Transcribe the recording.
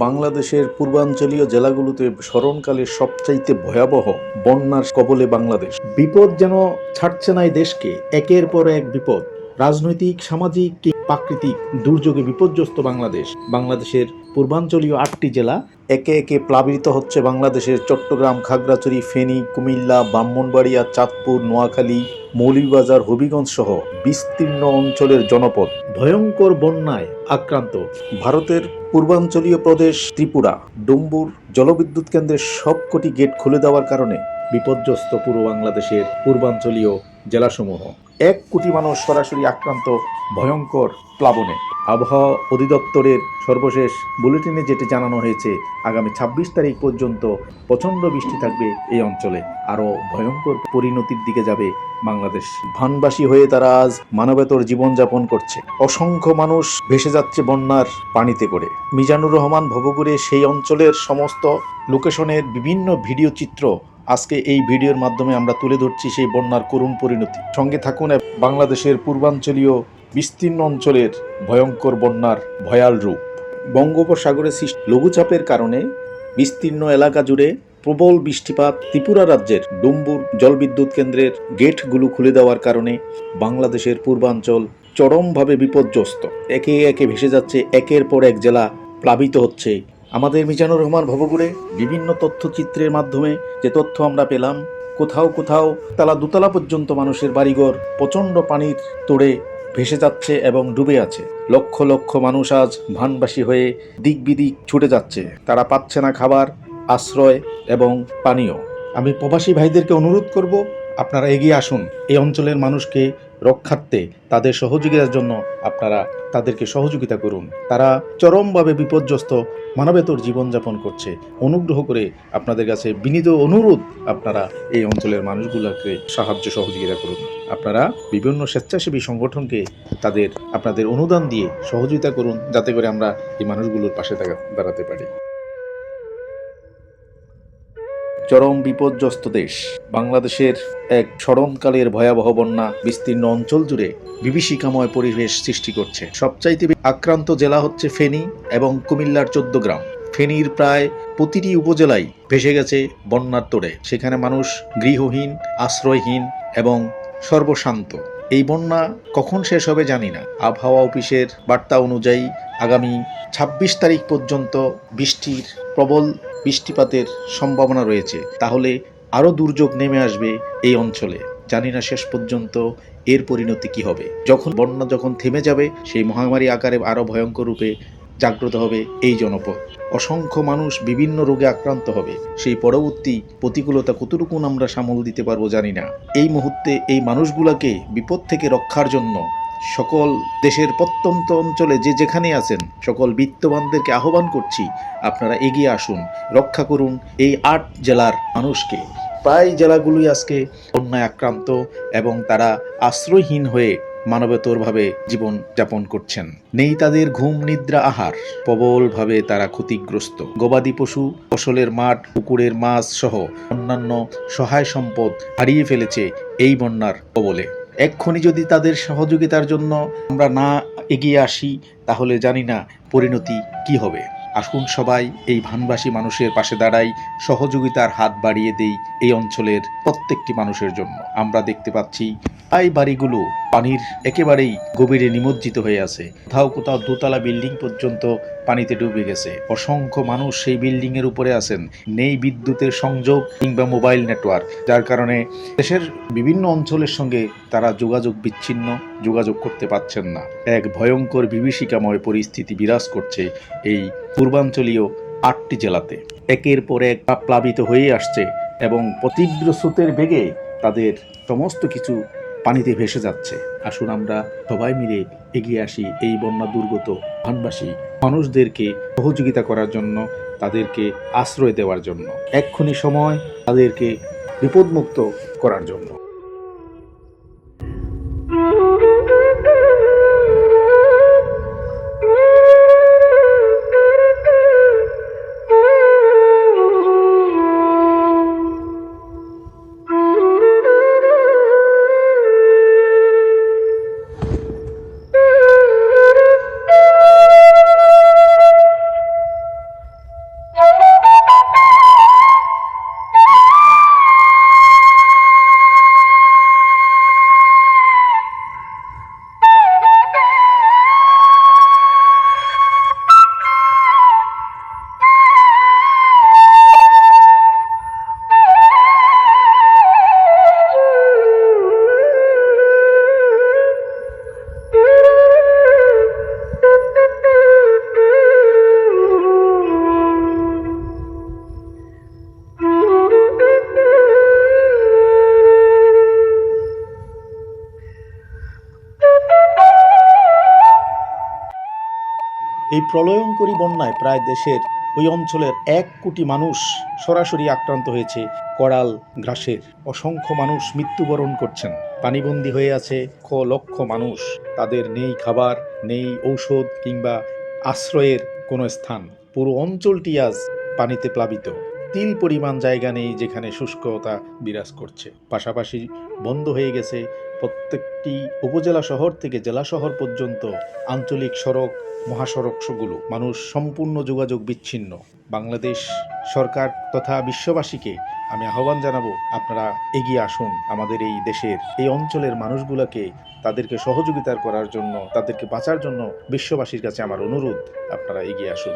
বাংলাদেশের পূর্বাঞ্চলীয় জেলাগুলোতে স্মরণকালের সবচাইতে ভয়াবহ বন্যার কবলে বাংলাদেশ। বিপদ যেন ছাড়ছে না এই দেশকে, একের পর এক বিপদ। রাজনৈতিক, সামাজিক, প্রাকৃতিক দুর্যোগে বিপর্যস্ত বাংলাদেশের পূর্বাঞ্চলীয় 8টি জেলা একে একে প্লাবিত হচ্ছে। বাংলাদেশের চট্টগ্রাম, খাগড়াছড়ি, ফেনী, কুমিল্লা, ব্রাহ্মণবাড়িয়া, চাঁদপুর, নোয়াখালী, মৌলভীবাজার, হবিগঞ্জ সহ বিস্তীর্ণ অঞ্চলের জনপদ ভয়ঙ্কর বন্যায় আক্রান্ত। ভারতের পূর্বাঞ্চলীয় প্রদেশ ত্রিপুরা ডুম্বুর জলবিদ্যুৎ কেন্দ্রের সবকটি গেট খুলে দেওয়ার কারণে বিপর্যস্ত পুরো বাংলাদেশের পূর্বাঞ্চলীয় জেলাসমূহ। 1 কোটি মানুষ সরাসরি আক্রান্ত ভয়ঙ্কর প্লাবনে। আবহাওয়া অধিদপ্তরের সর্বশেষ বুলেটিনে যেটি জানানো হয়েছে, আগামী 26 তারিখ পর্যন্ত প্রচণ্ড বৃষ্টি থাকবে এই অঞ্চলে। আরও ভয়ঙ্কর পরিণতির দিকে যাবে বাংলাদেশ। ভানবাসী হয়ে তারা আজ মানবেতর জীবনযাপন করছে। অসংখ্য মানুষ ভেসে যাচ্ছে বন্যার পানিতে করে। মিজানুর রহমান ভবঘুরে সেই অঞ্চলের সমস্ত লোকেশনের বিভিন্ন ভিডিও চিত্র আজকে এই ভিডিওর মাধ্যমে আমরা তুলে ধরছি সেই বন্যার করুণ পরিণতি। সঙ্গে থাকুন। বাংলাদেশের পূর্বাঞ্চলীয় বিস্তীর্ণ অঞ্চলের ভয়ঙ্কর বন্যার ভয়াল রূপ। বঙ্গোপসাগরে সৃষ্ট লঘুচাপের কারণে বিস্তীর্ণ এলাকা জুড়ে প্রবল বৃষ্টিপাত। ত্রিপুরা রাজ্যের ডুম্বুর জলবিদ্যুৎ কেন্দ্রের গেটগুলো খুলে দেওয়ার কারণে বাংলাদেশের পূর্বাঞ্চল চরমভাবে বিপর্যস্ত। একে একে ভেসে যাচ্ছে, একের পর এক জেলা প্লাবিত হচ্ছে। আমাদের মিজানুর রহমান ভবঘুরে বিভিন্ন তথ্যচিত্রের মাধ্যমে যে তথ্য আমরা পেলাম, কোথাও কোথাও দুতলা পর্যন্ত মানুষের বাড়িঘর প্রচণ্ড পানির তোড়ে ভেসে যাচ্ছে এবং ডুবে আছে। লক্ষ লক্ষ মানুষ আজ ভানবাসী হয়ে দিক বিদিক ছুটে যাচ্ছে। তারা পাচ্ছে না খাবার, আশ্রয় এবং পানীয়। আমি প্রবাসী ভাইদেরকে অনুরোধ করব, আপনারা এগিয়ে আসুন। এই অঞ্চলের মানুষকে রক্ষার্থে তাদের সহযোগিতার জন্য আপনারা তাদেরকে সহযোগিতা করুন। তারা চরমভাবে বিপর্যস্ত মানবেতর জীবনযাপন করছে। অনুগ্রহ করে আপনাদের কাছে বিনীত অনুরোধ, আপনারা এই অঞ্চলের মানুষগুলোকে সাহায্য সহযোগিতা করুন। আপনারা বিভিন্ন স্বেচ্ছাসেবী সংগঠনকে আপনাদের অনুদান দিয়ে সহযোগিতা করুন, যাতে করে আমরা এই মানুষগুলোর পাশে দাঁড়াতে পারি। চরম বিপর্যস্ত দেশ বাংলাদেশের এক স্মরণকালের ভয়াবহ বন্যা বিস্তীর্ণ অঞ্চল জুড়ে বিভীষিকাময় পরিবেশ সৃষ্টি করছে। সবচাইতে আক্রান্ত জেলা হচ্ছে ফেনী এবং কুমিল্লার 14 গ্রাম। ফেনীর প্রায় প্রতিটি উপজেলায় ভেসে গেছে বন্যার তোড়ে। সেখানে মানুষ গৃহহীন, আশ্রয়হীন এবং সর্বশান্ত। এই বন্যা কখন শেষ হবে জানি না। আবহাওয়া অফিসের বার্তা অনুযায়ী আগামী 26 তারিখ পর্যন্ত প্রবল বৃষ্টিপাতের সম্ভাবনা রয়েছে। তাহলে আরও দুর্যোগ নেমে আসবে এই অঞ্চলে। জানি না শেষ পর্যন্ত এর পরিণতি কি হবে। বন্যা যখন থেমে যাবে, সেই মহামারী আকারে আরও ভয়ঙ্কর রূপে জাগ্রত হবে এই জনপদ। অসংখ্য মানুষ বিভিন্ন রোগে আক্রান্ত হবে। সেই পরবর্তী প্রতিকূলতা কতটুকু আমরা সামাল দিতে পারবো জানি না। এই মুহূর্তে এই মানুষগুলোকে বিপদ থেকে রক্ষার জন্য সকল দেশের প্রত্যন্ত অঞ্চলে যেখানে আছেন সকল বিত্তবানদেরকে আহ্বান করছি, আপনারা এগিয়ে আসুন, রক্ষা করুন এই 8 জেলার মানুষকে। প্রায় জেলাগুলোই আজকে বন্যায় আক্রান্ত এবং তারা আশ্রয়হীন হয়ে মানবেতরভাবে জীবন যাপন করছেন। নেই তাদের ঘুম, নিদ্রা, আহার। প্রবলভাবে তারা ক্ষতিগ্রস্ত। গবাদি পশু, ফসলের মাঠ, পুকুরের মাছ সহ অন্যান্য সহায় সম্পদ হারিয়ে ফেলেছে এই বন্যার কবলে। এক্ষুনি যদি তাদের সহযোগিতার জন্য আমরা না এগিয়ে আসি, তাহলে জানি না পরিণতি কি হবে। আসুন সবাই এই ভানবাসী মানুষের পাশে দাঁড়াই, সহযোগিতার হাত বাড়িয়ে দেই এই অঞ্চলের প্রত্যেকটি মানুষের জন্য। আমরা দেখতে পাচ্ছি এই বাড়িগুলো পানির একেবারেই গভীরে নিমজ্জিত হয়ে আছে। কোথাও কোথাও দোতলা বিল্ডিং পর্যন্ত পানিতে ডুবে গেছে। অসংখ্য মানুষ সেই বিল্ডিং এর উপরে আছেন। নেই বিদ্যুতের সংযোগ কিংবা মোবাইল নেটওয়ার্ক, যার কারণে দেশের বিভিন্ন অঞ্চলের সঙ্গে তারা যোগাযোগ করতে পারছেন না। এক ভয়ঙ্কর বিভীষিকাময় পরিস্থিতি বিরাজ করছে এই পূর্বাঞ্চলীয় 8টি জেলাতে। একের পর এক প্লাবিত হয়ে আসছে এবং তীব্র স্রোতের বেগে তাদের সমস্ত কিছু পানিতে ভেসে যাচ্ছে। আসুন আমরা সবাই মিলে এগিয়ে আসি এই বন্যা দুর্গত ভানবাসী মানুষদেরকে সহযোগিতা করার জন্য, তাদেরকে আশ্রয় দেওয়ার জন্য। এক্ষুনি সময় তাদেরকে বিপদমুক্ত করার জন্য। এই প্রলয়ঙ্করী বন্যায় প্রায় দেশের ওই অঞ্চলের 1 কোটি মানুষ সরাসরি আক্রান্ত হয়েছে করাল গ্রাসের। অসংখ্য মানুষ মৃত্যুবরণ করছেন, পানিবন্দী হয়ে আছে লক্ষ লক্ষ মানুষ। তাদের নেই খাবার, নেই ঔষধ কিংবা আশ্রয়ের কোনো স্থান। পুরো অঞ্চলটি আজ পানিতে প্লাবিত। তিল পরিমাণ জায়গা নেই যেখানে শুষ্কতা বিরাজ করছে। পাশাপাশি বন্ধ হয়ে গেছে প্রত্যেকটি উপজেলা শহর থেকে জেলা শহর পর্যন্ত আঞ্চলিক সড়ক, মহাসড়কগুলো। মানুষ সম্পূর্ণ যোগাযোগ বিচ্ছিন্ন। বাংলাদেশ সরকার তথা বিশ্ববাসীকে আমি আহ্বান জানাবো, আপনারা এগিয়ে আসুন আমাদের এই দেশের এই অঞ্চলের মানুষগুলোকে, তাদেরকে সহযোগিতা করার জন্য, তাদেরকে বাঁচার জন্য বিশ্ববাসীর কাছে আমার অনুরোধ, আপনারা এগিয়ে আসুন।